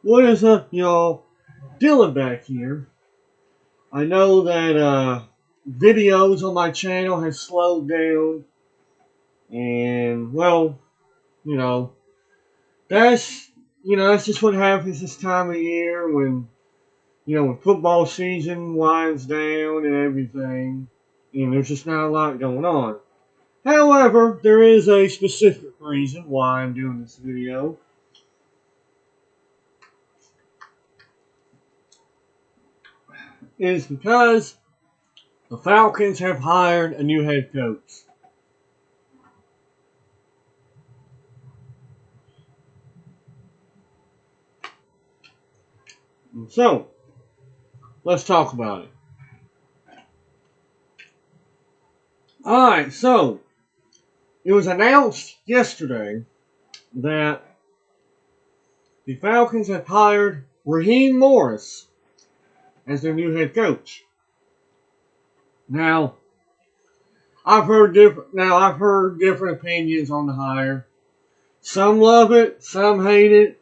What is up, y'all? Dylan back here. I know that videos on my channel has slowed down, and well, you know, that's that's just what happens this time of year when when football season winds down and everything, and there's just not a lot going on. However, there is a specific reason why I'm doing this video. It is because the Falcons have hired a new head coach. So, let's talk about it. Alright, so, it was announced yesterday that the Falcons have hired Raheem Morris as their new head coach. Now, I've heard different opinions on the hire. Some love it, some hate it.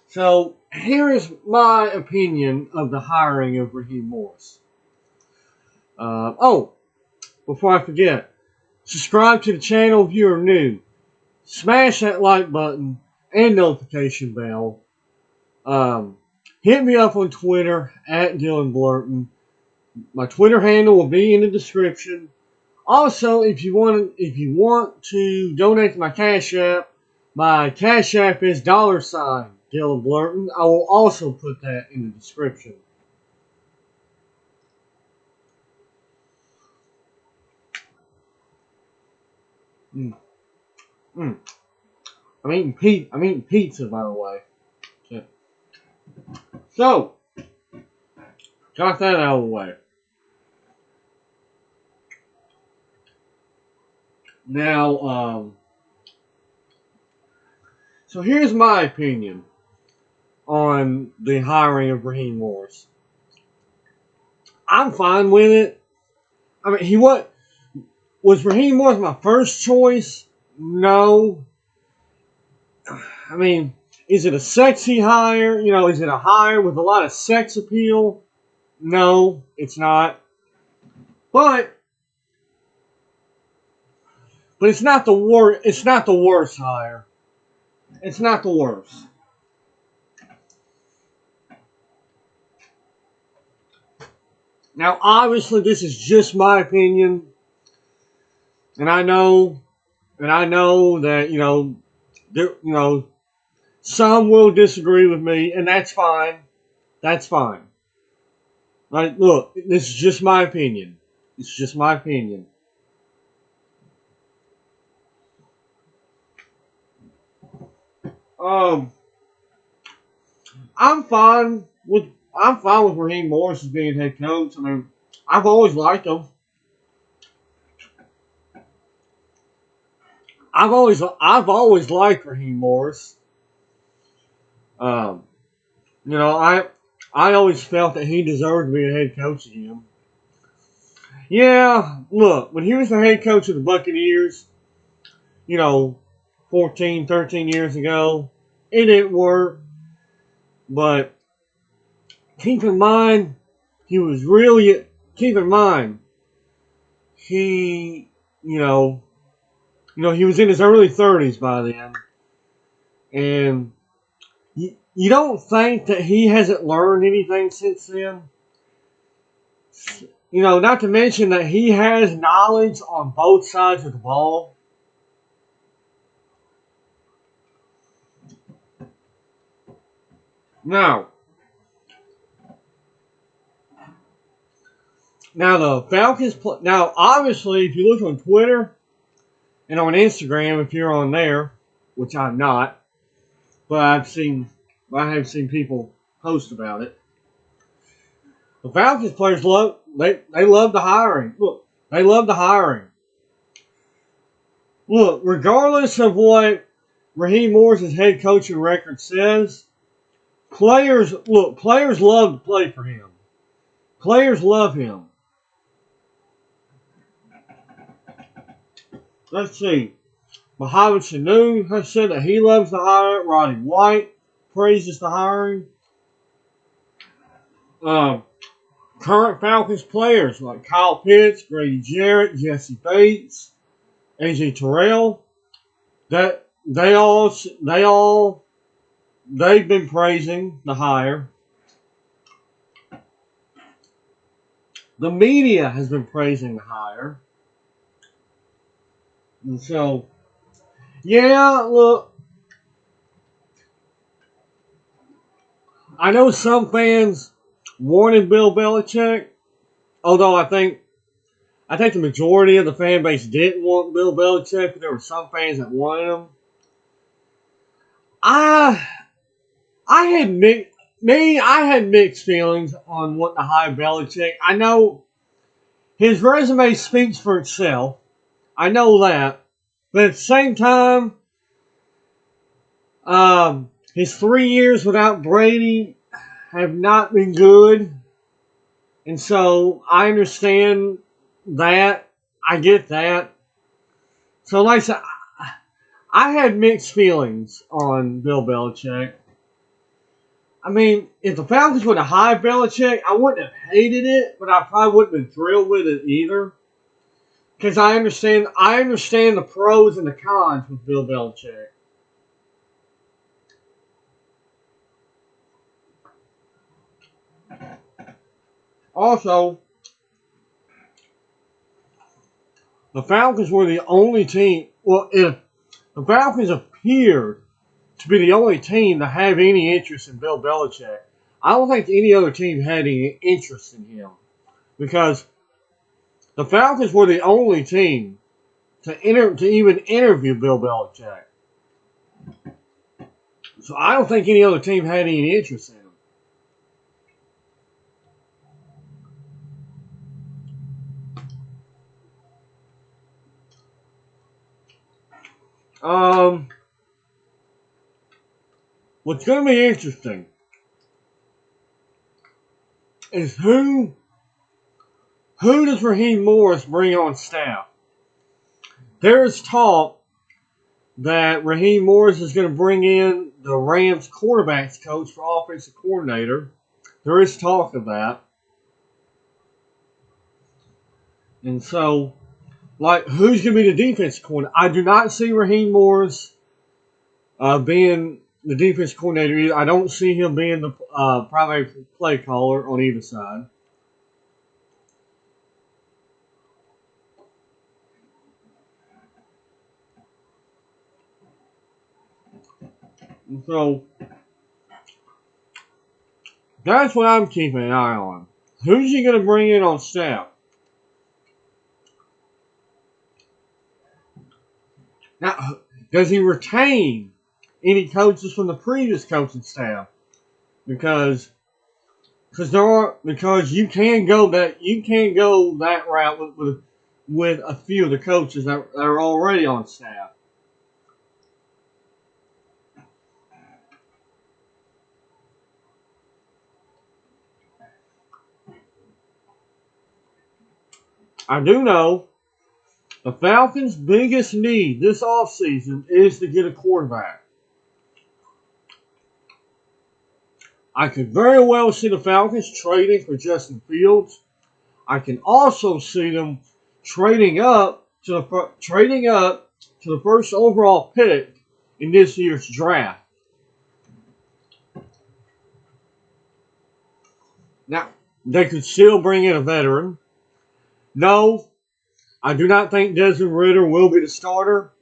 So, here is my opinion of the hiring of Raheem Morris. Before I forget, subscribe to the channel if you are new. Smash that like button and notification bell. Hit me up on Twitter at DylanBlurton. My Twitter handle will be in the description. Also, if you want to donate to my Cash App is $DylanBlurton. I will also put that in the description. I'm eating pizza, by the way. So, got that out of the way. Now, so here's my opinion on the hiring of Raheem Morris. I'm fine with it. I mean, was Raheem Morris my first choice? No. I mean, is it a sexy hire? Is it a hire with a lot of sex appeal? No, it's not. But it's not the worst. It's not the worst hire. It's not the worst. Now, obviously, this is just my opinion, and I know that some will disagree with me, and that's fine. That's fine. Right? Look, this is just my opinion. It's just my opinion. I'm fine with Raheem Morris as being head coach. I mean, I've always liked him. I've always liked Raheem Morris. I always felt that he deserved to be a head coach again. Yeah, look, when he was the head coach of the Buccaneers, 14, 13 years ago, it didn't work. But keep in mind, he was in his early 30s by then. And you don't think that he hasn't learned anything since then? Not to mention that he has knowledge on both sides of the ball. Now the Falcons now obviously, if you look on Twitter and on Instagram, if you're on there, which I'm not, but I have seen people post about it. The Falcons players love the hiring. Look, they love the hiring. Look, regardless of what Raheem Morris' head coaching record says, players love to play for him. Players love him. Let's see. Mohamed Sanu has said that he loves the hire. Roddy White praises the hiring. Um, Current Falcons players like Kyle Pitts, Grady Jarrett, Jesse Bates, AJ Terrell, that they've been praising the hire. The media has been praising the hire. And so, yeah, look, I know some fans wanted Bill Belichick, although I think the majority of the fan base didn't want Bill Belichick, but there were some fans that wanted him. I I had I had mixed feelings on what to hire Belichick. I know his resume speaks for itself. I know that, but at the same time, his 3 years without Brady have not been good, and so I understand that. I get that. So, like I said, I had mixed feelings on Bill Belichick. I mean, if the Falcons would have hired Belichick, I wouldn't have hated it, but I probably wouldn't have been thrilled with it either. Because I understand the pros and the cons with Bill Belichick. Also, the Falcons were the only team. Well, if the Falcons appeared to be the only team to have any interest in Bill Belichick, I don't think any other team had any interest in him because the Falcons were the only team to even interview Bill Belichick. So I don't think any other team had any interest in him. Um, what's going to be interesting is who does Raheem Morris bring on staff? There is talk that Raheem Morris is going to bring in the Rams quarterbacks coach for offensive coordinator. There is talk of that. And so, like, who's going to be the defense coordinator? I do not see Raheem Morris being the defense coordinator either. I don't see him being the primary play caller on either side. And so, that's what I'm keeping an eye on. Who's he going to bring in on staff? Now, does he retain any coaches from the previous coaching staff? Because you can go that route with a few of the coaches that are already on staff. I do know the Falcons' biggest need this offseason is to get a quarterback. I could very well see the Falcons trading for Justin Fields. I can also see them trading up to the first overall pick in this year's draft. Now, they could still bring in a veteran. No, I do not think Desmond Ridder will be the starter.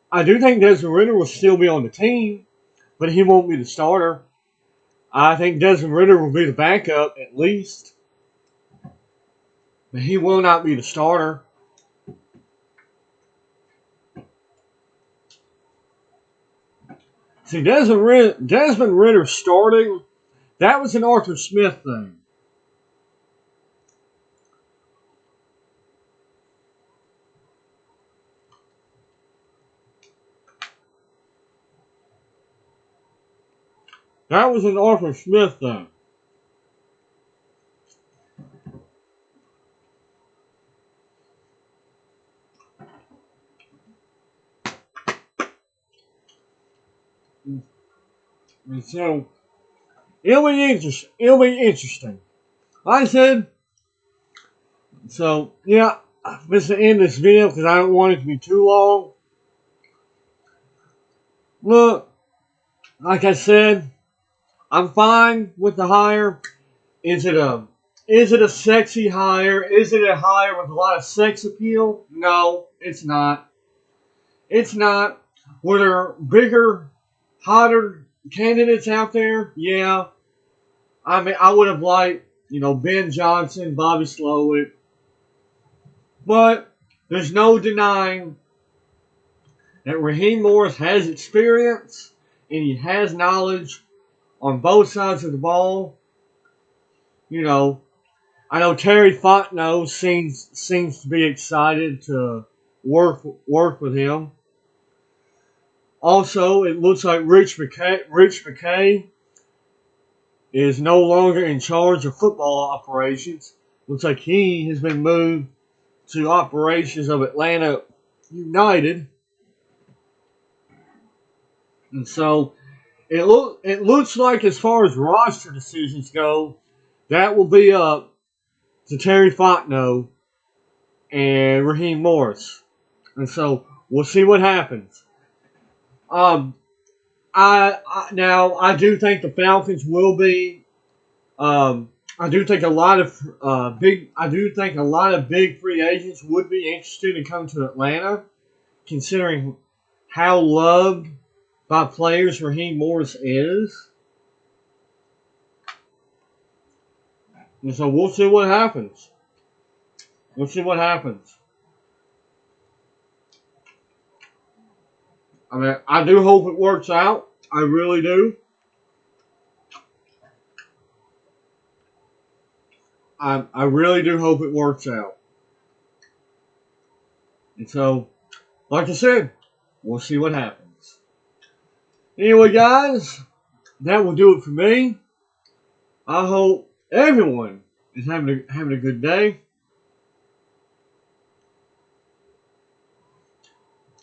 I do think Desmond Ridder will still be on the team, but he won't be the starter. I think Desmond Ridder will be the backup at least, but he will not be the starter. See, Desmond Ridder starting, that was an Arthur Smith thing. That was an Arthur Smith thing. And so it'll be interesting. It'll be interesting. Like I said, so yeah, I'm just to end this video because I don't want it to be too long. Look, like I said, I'm fine with the hire. Is it a sexy hire? Is it a hire with a lot of sex appeal? No, it's not. It's not. Were there bigger, hotter candidates out there? Yeah. I mean, I would have liked, Ben Johnson, Bobby Slowick. But there's no denying that Raheem Morris has experience and he has knowledge on both sides of the ball. I know Terry Fontenot seems to be excited to work with him. Also, it looks like Rich McKay is no longer in charge of football operations. Looks like he has been moved to operations of Atlanta United. And so it looks like, as far as roster decisions go, that will be up to Terry Fontenot and Raheem Morris. And so we'll see what happens. I do think the Falcons will be. I do think a lot of big free agents would be interested in coming to Atlanta, considering how loved by players Raheem Morris is. And so we'll see what happens. We'll see what happens. I mean, I do hope it works out. I really do. I really do hope it works out. And so, like I said, we'll see what happens. Anyway, guys, that will do it for me. I hope everyone is having a good day.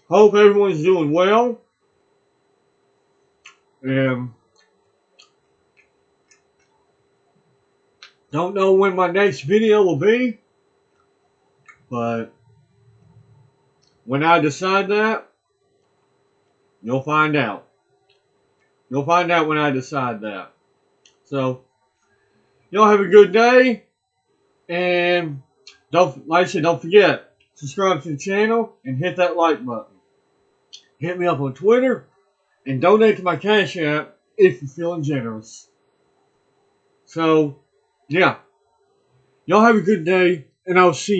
Hope everyone's doing well. And don't know when my next video will be, but when I decide that, you'll find out. You'll find out when I decide that. So, y'all have a good day, and don't forget, subscribe to the channel and hit that like button. Hit me up on Twitter and donate to my Cash App if you're feeling generous. So, yeah. Y'all have a good day, and I'll see you.